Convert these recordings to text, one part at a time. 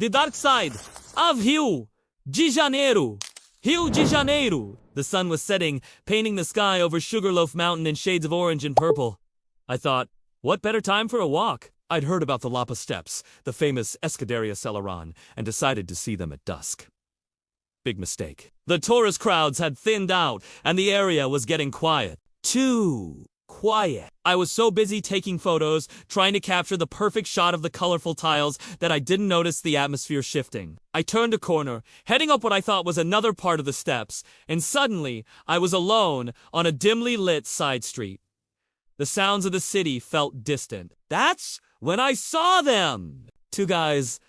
The dark side of Rio de Janeiro. Rio de Janeiro. The sun was setting, painting the sky over Sugarloaf Mountain in shades of orange and purple. I thought, what better time for a walk? I'd heard about the Lapa Steps, the famous Escadaria Celeron, and decided to see them at dusk. Big mistake. The tourist crowds had thinned out, and the area was getting quiet. Too quiet. I was so busy taking photos, trying to capture the perfect shot of the colorful tiles, that I didn't notice the atmosphere shifting. I turned a corner, heading up what I thought was another part of the steps, and suddenly I was alone on a dimly lit side street. The sounds of the city felt distant. That's when I saw them! Two guys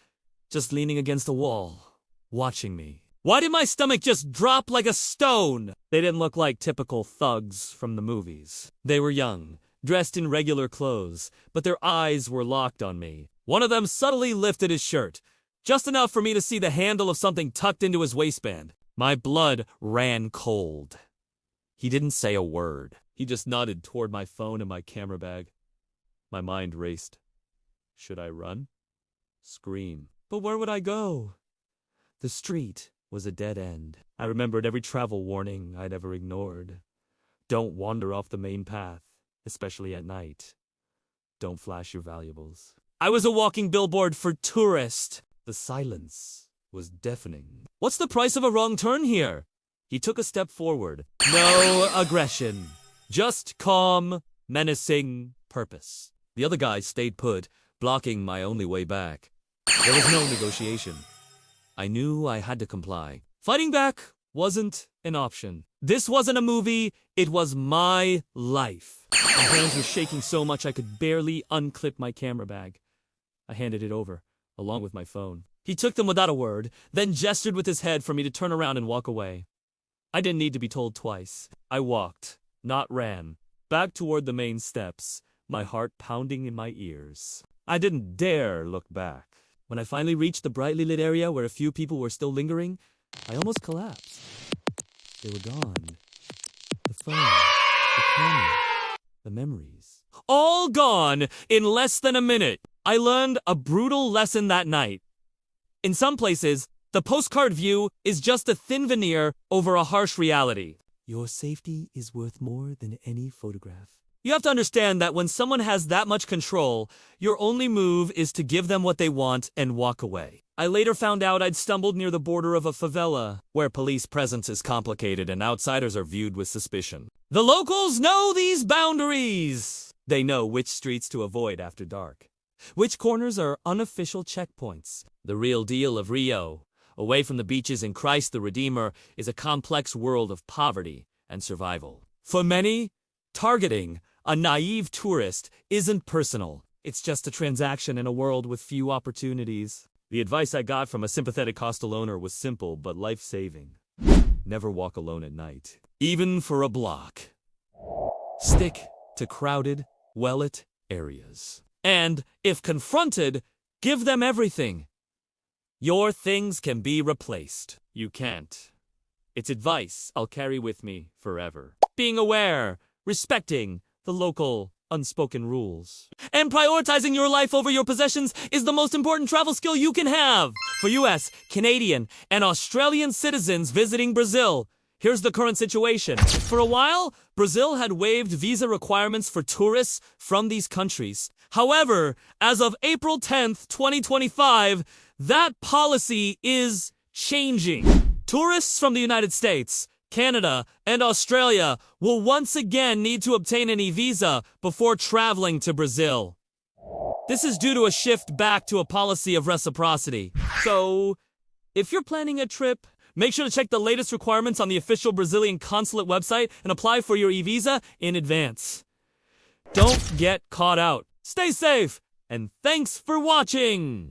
just leaning against a wall, watching me. Why did my stomach just drop like a stone? They didn't look like typical thugs from the movies. They were young, dressed in regular clothes, but their eyes were locked on me. One of them subtly lifted his shirt, just enough for me to see the handle of something tucked into his waistband. My blood ran cold. He didn't say a word. He just nodded toward my phone and my camera bag. My mind raced. Should I run? Scream? But where would I go? The street was a dead end. I remembered every travel warning I'd ever ignored. Don't wander off the main path, especially at night. Don't flash your valuables. I was a walking billboard for tourists. The silence was deafening. What's the price of a wrong turn here? He took a step forward. No aggression. Just calm, menacing purpose. The other guy stayed put, blocking my only way back. There was no negotiation. I knew I had to comply. Fighting back wasn't an option. This wasn't a movie, it was my life. My hands were shaking so much I could barely unclip my camera bag. I handed it over, along with my phone. He took them without a word, then gestured with his head for me to turn around and walk away. I didn't need to be told twice. I walked, not ran, back toward the main steps, my heart pounding in my ears. I didn't dare look back. When I finally reached the brightly lit area where a few people were still lingering, I almost collapsed. They were gone. The phone, the camera, the memories. All gone in less than a minute. I learned a brutal lesson that night. In some places, the postcard view is just a thin veneer over a harsh reality. Your safety is worth more than any photograph. You have to understand that when someone has that much control, your only move is to give them what they want and walk away. I later found out I'd stumbled near the border of a favela, where police presence is complicated and outsiders are viewed with suspicion. The locals know these boundaries! They know which streets to avoid after dark, which corners are unofficial checkpoints. The real deal of Rio, away from the beaches and Christ the Redeemer, is a complex world of poverty and survival. For many, targeting a naive tourist isn't personal. It's just a transaction in a world with few opportunities. The advice I got from a sympathetic hostel owner was simple but life-saving. Never walk alone at night, even for a block. Stick to crowded, well-lit areas. And, if confronted, give them everything. Your things can be replaced. You can't. It's advice I'll carry with me forever. Being aware, respecting the local, unspoken rules. And prioritizing your life over your possessions is the most important travel skill you can have. For US, Canadian, and Australian citizens visiting Brazil, here's the current situation. For a while, Brazil had waived visa requirements for tourists from these countries. However, as of April 10th, 2025, that policy is changing. Tourists from the United States, Canada, and Australia will once again need to obtain an e-visa before traveling to Brazil. This is due to a shift back to a policy of reciprocity. So, if you're planning a trip, make sure to check the latest requirements on the official Brazilian consulate website and apply for your e-visa in advance. Don't get caught out. Stay safe, and thanks for watching!